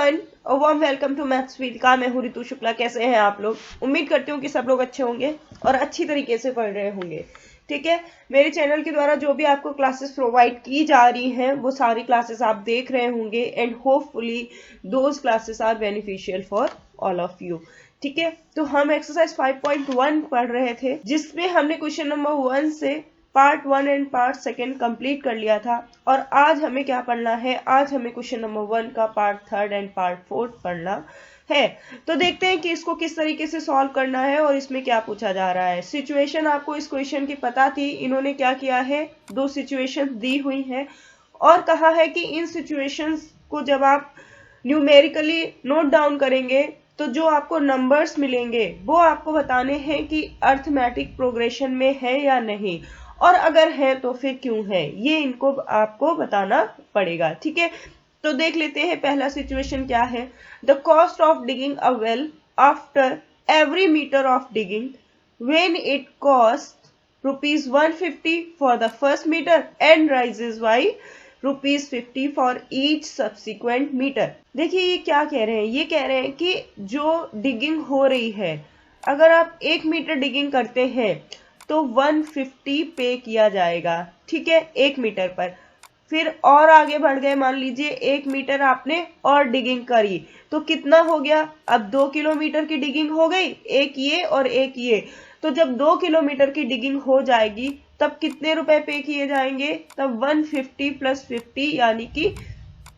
Everyone, warm welcome to maths Vedika. मैं हूं रितु शुक्ला। कैसे हैं आप लोग? उम्मीद करती हूँ कि सब लोग अच्छे होंगे और अच्छी तरीके से पढ़ रहे होंगे। ठीक है, मेरे चैनल के द्वारा जो भी आपको क्लासेस प्रोवाइड की जा रही हैं वो सारी क्लासेस आप देख रहे होंगे and hopefully those classes are beneficial for all of you. ठीक है, तो हम एक्सरसाइज 5.1 पढ़ रहे थे जिसमें हमने क्वेश्चन नंबर 1 से पार्ट 1 एंड पार्ट 2 कंप्लीट कर लिया था। और आज हमें क्या पढ़ना है? आज हमें क्वेश्चन नंबर 1 का पार्ट 3 एंड पार्ट 4 पढ़ना है। तो देखते हैं कि इसको किस तरीके से सॉल्व करना है और इसमें क्या पूछा जा रहा है। सिचुएशन आपको इस क्वेश्चन की पता थी। इन्होंने क्या किया है, दो सिचुएशन दी हुई है और कहा है कि इन सिचुएशंस को जब आप न्यूमेरिकली नोट डाउन करेंगे तो जो आपको नंबर्स मिलेंगे वो आपको बताने हैं कि अर्थमेटिक प्रोग्रेशन में है या नहीं, और अगर है तो फिर क्यों है, ये इनको आपको बताना पड़ेगा। ठीक है, तो देख लेते हैं पहला सिचुएशन क्या है। The cost of digging a well after every metre of digging when it cost ₹150 for the first metre and rises by ₹50 for each subsequent metre. देखिए ये क्या कह रहे हैं, ये कह रहे हैं कि जो डिगिंग हो रही है, अगर आप 1 मीटर डिगिंग करते हैं तो 150 पे किया जाएगा। ठीक है, 1 मीटर पर। फिर और आगे बढ़ गए, मान लीजिए 1 मीटर आपने और डिगिंग करी तो कितना हो गया? अब 2 किलोमीटर की डिगिंग हो गई, एक ये और एक ये। तो जब 2 किलोमीटर की डिगिंग हो जाएगी तब कितने रुपए पे किए जाएंगे? तब 150 + 50 यानी कि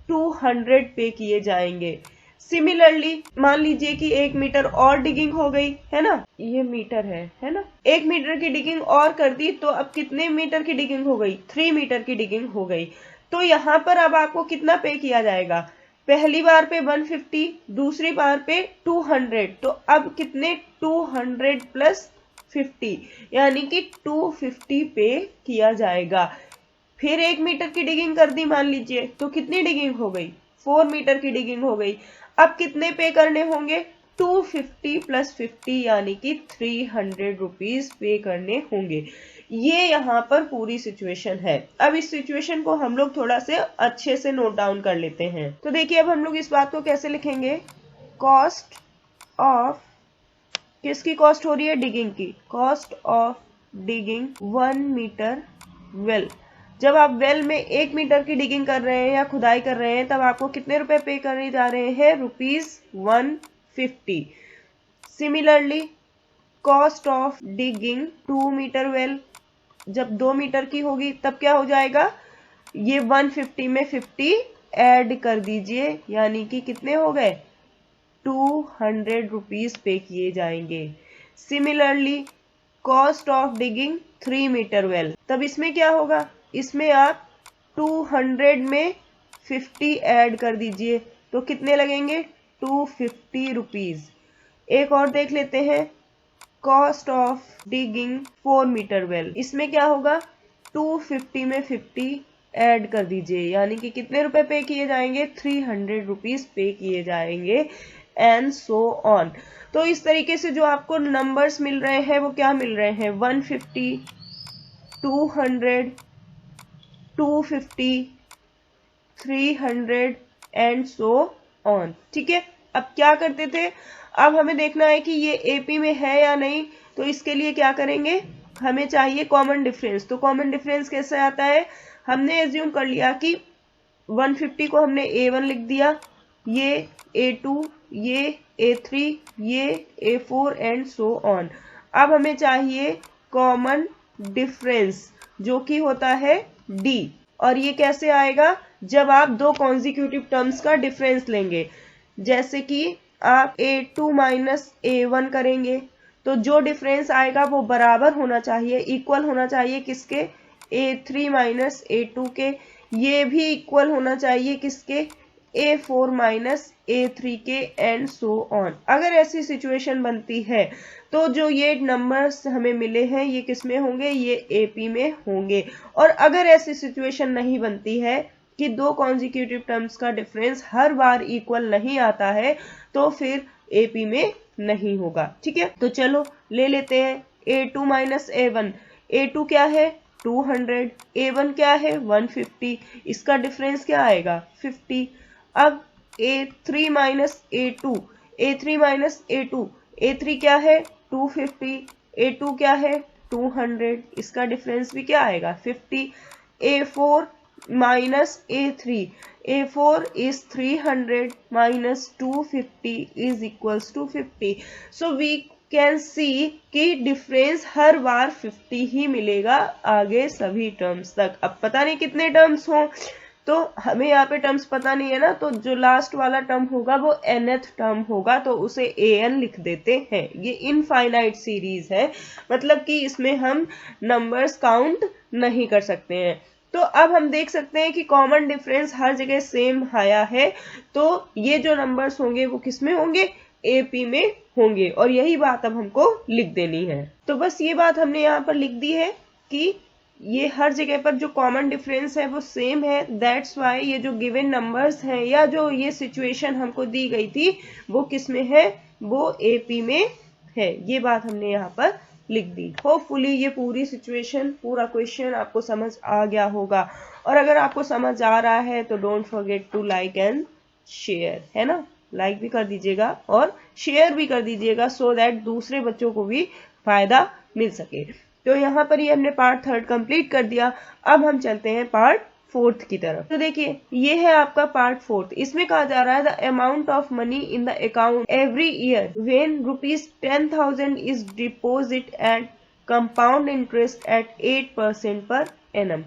200 पे किए जाएंगे। सिमिलरली मान लीजिए कि 1 मीटर और डिगिंग हो गई है ना, ये मीटर है ना, 1 मीटर की डिगिंग और कर दी तो अब कितने मीटर की डिगिंग हो गई? 3 मीटर की डिगिंग हो गई। तो यहाँ पर अब आपको कितना पे किया जाएगा? पहली बार पे 150, दूसरी बार पे 200। तो अब कितने? 200 + 50 यानी कि 250 पे किया जाएगा। फिर 1 मीटर की डिगिंग कर दी मान लीजिए, तो कितनी डिगिंग हो गई? 4 मीटर की डिगिंग हो गई। अब कितने पे करने होंगे? 250 + 50 यानी कि 300 रुपीज पे करने होंगे। ये यहाँ पर पूरी सिचुएशन है। अब इस सिचुएशन को हम लोग थोड़ा से अच्छे से नोट डाउन कर लेते हैं। तो देखिए अब हम लोग इस बात को कैसे लिखेंगे। कॉस्ट ऑफ, किसकी कॉस्ट हो रही है? डिगिंग की। Cost of digging 1 metre well. जब आप वेल में 1 मीटर की डिगिंग कर रहे हैं या खुदाई कर रहे हैं तब आपको कितने रुपए पे करने जा रहे हैं? ₹150। Similarly cost of digging 2 metre well, जब 2 मीटर की होगी तब क्या हो जाएगा? ये 150 में 50 ऐड कर दीजिए यानी कि कितने हो गए? 200 रुपीज पे किए जाएंगे। Similarly cost of digging 3 metre well, तब इसमें क्या होगा? इसमें आप 200 में 50 ऐड कर दीजिए तो कितने लगेंगे? 250 रुपीज। एक और देख लेते हैं, cost of digging 4 metre well. इसमें क्या होगा? 250 में 50 ऐड कर दीजिए यानी कि कितने रुपए पे किए जाएंगे? 300 रुपीज पे किए जाएंगे एंड सो ऑन। तो इस तरीके से जो आपको नंबर्स मिल रहे हैं वो क्या मिल रहे हैं? 150, 200, 250, 300 एंड सो ऑन। ठीक है, अब क्या करते थे, अब हमें देखना है कि ये एपी में है या नहीं। तो इसके लिए क्या करेंगे, हमें चाहिए कॉमन डिफरेंस। तो कॉमन डिफरेंस कैसे आता है? हमने एज्यूम कर लिया कि 150 को हमने A1 लिख दिया, ये A2, ये A3, ये A4 एंड सो ऑन। अब हमें चाहिए कॉमन डिफरेंस जो कि होता है D। और ये कैसे आएगा? जब आप दो कॉन्जिक्यूटिव टर्म्स का डिफरेंस लेंगे। जैसे कि आप A2 - A1 करेंगे तो जो डिफरेंस आएगा वो बराबर होना चाहिए, इक्वल होना चाहिए किसके? A3 - A2 के। ये भी इक्वल होना चाहिए किसके? A4 - A3 के एंड सो ऑन। अगर ऐसी सिचुएशन बनती है तो जो ये नंबर्स हमें मिले हैं ये किस में होंगे? ये एपी में होंगे। और अगर ऐसी सिचुएशन नहीं बनती है कि दो कॉन्जिक्यूटिव टर्म्स का डिफरेंस हर बार इक्वल नहीं आता है तो फिर एपी में नहीं होगा। ठीक है, तो चलो ले लेते हैं A2 - A1। A2 क्या है? 200, A1 क्या है? 150। इसका डिफरेंस क्या आएगा? 50। अब A3 minus A2, A3 minus A2, A3 क्या है 250, A2 क्या है 200, इसका डिफरेंस भी क्या आएगा 50। A4 minus A3, A4 is 300 minus 250 is equals to 50. So we can see कि डिफरेंस हर बार 50 ही मिलेगा आगे सभी टर्म्स तक। अब पता नहीं कितने टर्म्स हों, तो हमें यहाँ पे टर्म्स पता नहीं है ना, तो जो लास्ट वाला टर्म होगा वो nth टर्म होगा, तो उसे an लिख देते हैं। ये इनफाइनाइट सीरीज है, मतलब कि इसमें हम नंबर्स काउंट नहीं कर सकते हैं। तो अब हम देख सकते हैं कि कॉमन डिफरेंस हर जगह सेम आया है, तो ये जो नंबर्स होंगे वो किस में होंगे, AP में होंगे, और यही बात अब हमको लिख देनी है। तो बस ये बात हमने यहाँ पर लिख दी है कि ये हर जगह पर जो कॉमन डिफरेंस है वो सेम है। दैट्स वाई ये जो गिवन नंबर्स हैं या जो ये सिचुएशन हमको दी गई थी वो किस में है, वो AP में है। ये बात हमने यहाँ पर लिख दी। होपफुली ये पूरी सिचुएशन, पूरा क्वेश्चन आपको समझ आ गया होगा, और अगर आपको समझ आ रहा है तो don't forget to like and share, है ना, लाइक भी कर दीजिएगा और शेयर भी कर दीजिएगा, सो दैट दूसरे बच्चों को भी फायदा मिल सके। तो यहाँ पर ये हमने पार्ट 3 कंप्लीट कर दिया। अब हम चलते हैं पार्ट 4 की तरफ। तो देखिए ये है आपका पार्ट 4। इसमें कहा जा रहा है the amount of money in the account every year when ₹10,000 is deposit at compound interest at 8% per annum.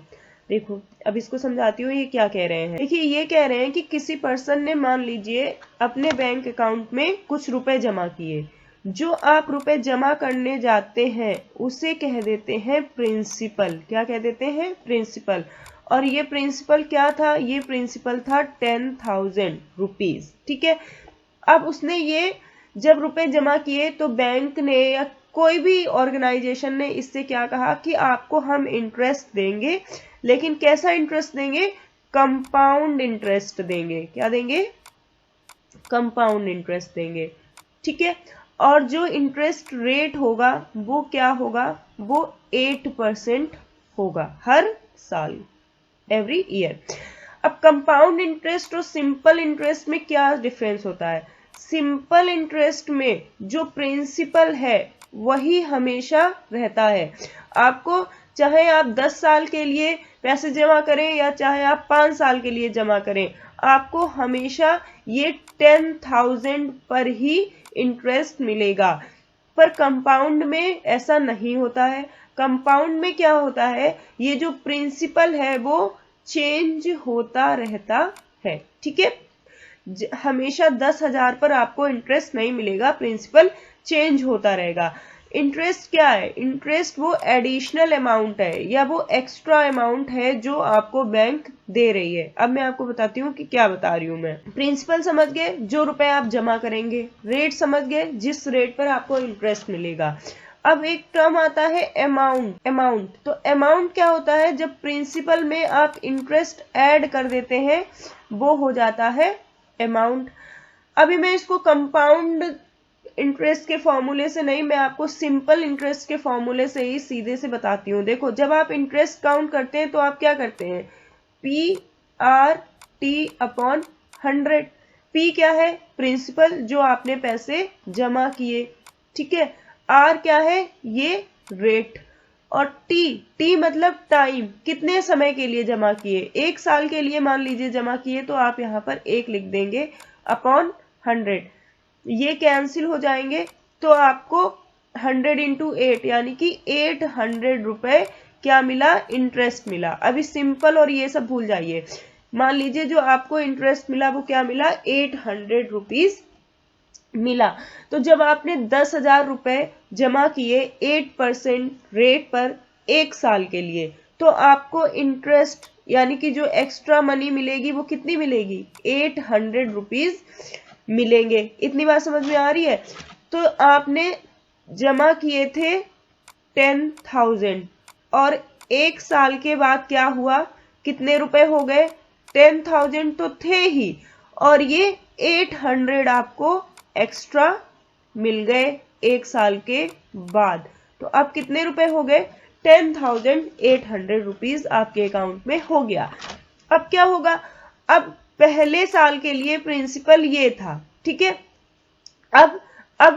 देखो अब इसको समझाती हूँ ये क्या कह रहे हैं। देखिए ये कह रहे हैं कि किसी पर्सन ने मान लीजिए अपने बैंक अकाउंट में कुछ रुपए जमा किए, जो आप रुपए जमा करने जाते हैं उसे कह देते हैं प्रिंसिपल। क्या कह देते हैं, प्रिंसिपल। और ये प्रिंसिपल क्या था, ये प्रिंसिपल था 10,000 रुपीज, ठीक है। अब उसने ये जब रुपए जमा किए तो बैंक ने या कोई भी ऑर्गेनाइजेशन ने इससे क्या कहा कि आपको हम इंटरेस्ट देंगे, लेकिन कैसा इंटरेस्ट देंगे, कंपाउंड इंटरेस्ट देंगे। क्या देंगे, कंपाउंड इंटरेस्ट देंगे, ठीक है। और जो इंटरेस्ट रेट होगा वो क्या होगा, वो 8% होगा हर साल, एवरी ईयर। अब कंपाउंड इंटरेस्ट और सिंपल इंटरेस्ट में क्या डिफरेंस होता है, सिंपल इंटरेस्ट में जो प्रिंसिपल है वही हमेशा रहता है। आपको चाहे आप 10 साल के लिए पैसे जमा करें या चाहे आप 5 साल के लिए जमा करें, आपको हमेशा ये 10,000 पर ही इंटरेस्ट मिलेगा। पर कंपाउंड में ऐसा नहीं होता है। कंपाउंड में क्या होता है, ये जो प्रिंसिपल है वो चेंज होता रहता है, ठीक है। हमेशा 10,000 पर आपको इंटरेस्ट नहीं मिलेगा, प्रिंसिपल चेंज होता रहेगा। इंटरेस्ट क्या है, इंटरेस्ट वो एडिशनल अमाउंट है या वो एक्स्ट्रा अमाउंट है जो आपको बैंक दे रही है। अब मैं आपको बताती हूँ कि क्या बता रही हूँ मैं। प्रिंसिपल समझ गए, जो रुपए आप जमा करेंगे, रेट समझ गए, जिस रेट पर आपको इंटरेस्ट मिलेगा। अब एक टर्म आता है अमाउंट। अमाउंट तो अमाउंट क्या होता है, जब प्रिंसिपल में आप इंटरेस्ट ऐड कर देते हैं वो हो जाता है अमाउंट। अभी मैं इसको कंपाउंड इंटरेस्ट के फॉर्मूले से नहीं, मैं आपको सिंपल इंटरेस्ट के फॉर्मूले से ही सीधे से बताती हूँ। देखो जब आप इंटरेस्ट काउंट करते हैं तो आप क्या करते हैं, PRT/100। P क्या है, प्रिंसिपल जो आपने पैसे जमा किए, ठीक है। R क्या है, ये रेट, और T मतलब टाइम, कितने समय के लिए जमा किए, 1 साल के लिए मान लीजिए जमा किए तो आप यहाँ पर 1 लिख देंगे अपॉन 100। ये कैंसिल हो जाएंगे तो आपको 100 × 8 यानी कि 800 रुपए क्या मिला, इंटरेस्ट मिला। अभी सिंपल और ये सब भूल जाइए, मान लीजिए जो आपको इंटरेस्ट मिला वो क्या मिला, 800 रुपीज मिला। तो जब आपने 10,000 रुपए जमा किए 8% रेट पर 1 साल के लिए, तो आपको इंटरेस्ट यानी कि जो एक्स्ट्रा मनी मिलेगी वो कितनी मिलेगी, 800 रुपीज मिलेंगे। इतनी बात समझ में आ रही है। तो आपने जमा किए थे 10,000 और 1 साल के बाद क्या हुआ, कितने रुपए हो गए, 10,000 तो थे ही और ये 800 आपको एक्स्ट्रा मिल गए 1 साल के बाद। तो अब कितने रुपए हो गए, 10,800 रुपीज आपके अकाउंट में हो गया। अब क्या होगा, अब पहले साल के लिए प्रिंसिपल ये था, ठीक है। अब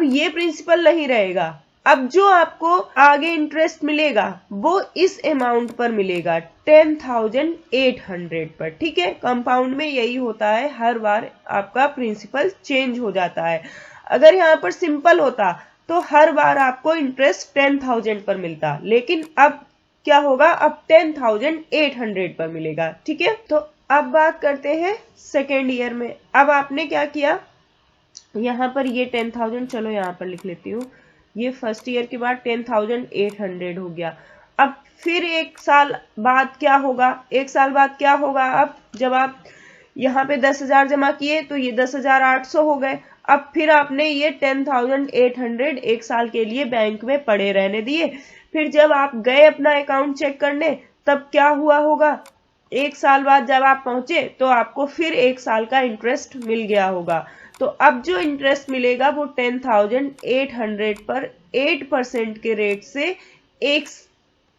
ये प्रिंसिपल नहीं रहेगा। अब जो आपको आगे इंटरेस्ट मिलेगा वो इस अमाउंट पर मिलेगा, 10,800 पर, ठीक है। कंपाउंड में यही होता है, हर बार आपका प्रिंसिपल चेंज हो जाता है। अगर यहाँ पर सिंपल होता तो हर बार आपको इंटरेस्ट 10,000 पर मिलता, लेकिन अब क्या होगा, अब 10,800 पर मिलेगा, ठीक है। तो अब बात करते हैं सेकेंड ईयर में। अब आपने क्या किया, यहाँ पर ये 10,000, चलो यहाँ पर लिख लेती हूँ, ये फर्स्ट ईयर के बाद 10,800 हो गया। अब फिर एक साल बाद क्या होगा, एक साल बाद क्या होगा, अब जब आप यहाँ पे 10,000 जमा किए तो ये 10,800 हो गए। अब फिर आपने ये 10,800 एक साल के लिए बैंक में पड़े रहने दिए। फिर जब आप गए अपना अकाउंट चेक करने, तब क्या हुआ होगा, एक साल बाद जब आप पहुंचे तो आपको फिर एक साल का इंटरेस्ट मिल गया होगा। तो अब जो इंटरेस्ट मिलेगा वो 10,800 पर 8% के रेट से एक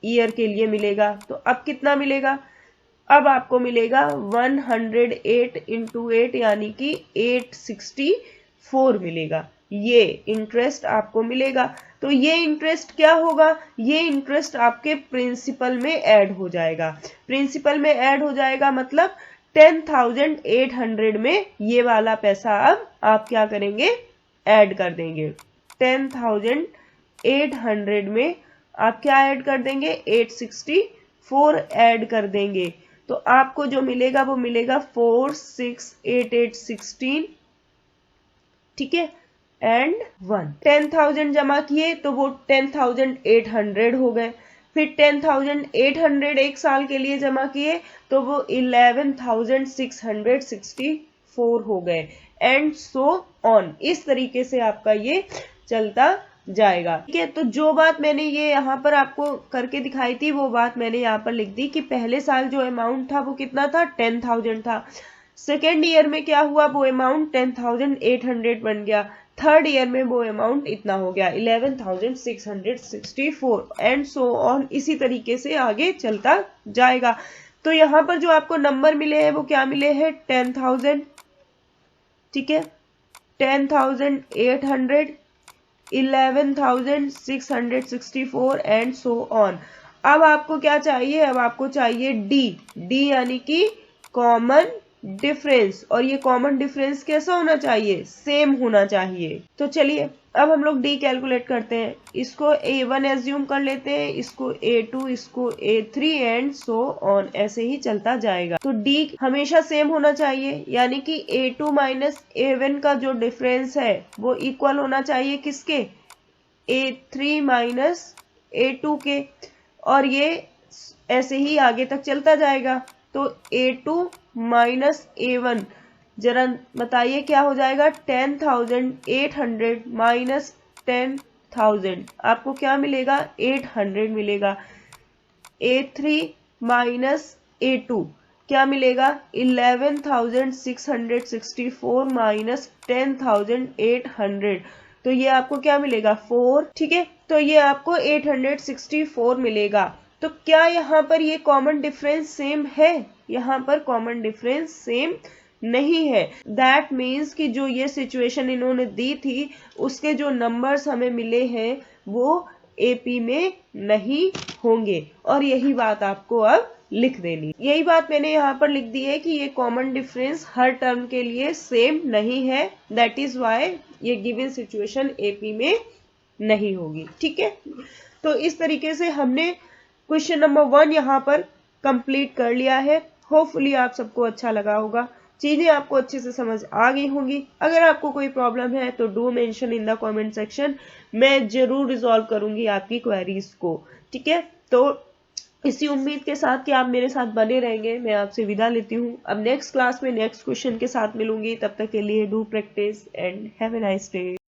ईयर के लिए मिलेगा। तो अब कितना मिलेगा, अब आपको मिलेगा 108 इंटू 8 यानी कि 864 मिलेगा, ये इंटरेस्ट आपको मिलेगा। तो ये इंटरेस्ट क्या होगा, ये इंटरेस्ट आपके प्रिंसिपल में ऐड हो जाएगा। प्रिंसिपल में ऐड हो जाएगा मतलब 10,800 में ये वाला पैसा अब आप क्या करेंगे, ऐड कर देंगे। 10,800 में आप क्या ऐड कर देंगे, 864 ऐड कर देंगे। तो आपको जो मिलेगा वो मिलेगा 4, 6, 8, 8, 16, ठीक है, एंड 1। 10,000 जमा किए तो वो 10,800 हो गए। फिर 10,800 एक साल के लिए जमा किए तो वो 11,664 हो गए, एंड सो ऑन। इस तरीके से आपका ये चलता जाएगा, ठीक है। तो जो बात मैंने ये यहाँ पर आपको करके दिखाई थी वो बात मैंने यहाँ पर लिख दी कि पहले साल जो अमाउंट था वो कितना था, 10,000 था। सेकेंड ईयर में क्या हुआ, वो अमाउंट 10,800 बन गया। थर्ड ईयर में वो अमाउंट इतना हो गया, 11,664, एंड सो ऑन। इसी तरीके से आगे चलता जाएगा। तो यहाँ पर जो आपको नंबर मिले हैं वो क्या मिले हैं, 10,000, ठीक है, 10,800, 11,664 एंड सो ऑन। अब आपको क्या चाहिए, अब आपको चाहिए डी यानी कि कॉमन डिफरेंस। और ये कॉमन डिफरेंस कैसा होना चाहिए, सेम होना चाहिए। तो चलिए अब हम लोग डी कैलकुलेट करते हैं। इसको A1 एज्यूम कर लेते हैं, इसको A2, इसको A3 एंड सो ऑन, ऐसे ही चलता जाएगा। तो डी हमेशा सेम होना चाहिए, यानी कि A2 माइनस A1 का जो डिफरेंस है वो इक्वल होना चाहिए किसके, A3 माइनस A2 के। और ये ऐसे ही आगे तक चलता जाएगा। तो A2 माइनस A1, जरा बताइए क्या हो जाएगा, 10,800 माइनस 10,000, आपको क्या मिलेगा, 800 मिलेगा। A3 माइनस A2 क्या मिलेगा, 11,664 माइनस 10,800, तो ये आपको क्या मिलेगा, 4, ठीक है। तो ये आपको 864 मिलेगा। तो क्या यहाँ पर ये कॉमन डिफरेंस सेम है, यहाँ पर कॉमन डिफरेंस सेम नहीं है। दैट मीन्स कि जो ये सिचुएशन इन्होंने दी थी उसके जो नंबर्स हमें मिले हैं वो एपी में नहीं होंगे, और यही बात आपको अब लिख देनी। यही बात मैंने यहाँ पर लिख दी है कि ये कॉमन डिफरेंस हर टर्म के लिए सेम नहीं है। दैट इज वाई ये गिवन सिचुएशन एपी में नहीं होगी, ठीक है। तो इस तरीके से हमने क्वेश्चन नंबर 1 यहाँ पर कंप्लीट कर लिया है। होपफुली आप सबको अच्छा लगा होगा, चीजें आपको अच्छे से समझ आ गई होंगी। अगर आपको कोई प्रॉब्लम है तो do mention in the comment section, मैं जरूर रिजॉल्व करूंगी आपकी क्वेरीज को, ठीक है। तो इसी उम्मीद के साथ कि आप मेरे साथ बने रहेंगे, मैं आपसे विदा लेती हूँ। अब नेक्स्ट क्लास में नेक्स्ट क्वेश्चन के साथ मिलूंगी, तब तक के लिए do practice and have a nice day.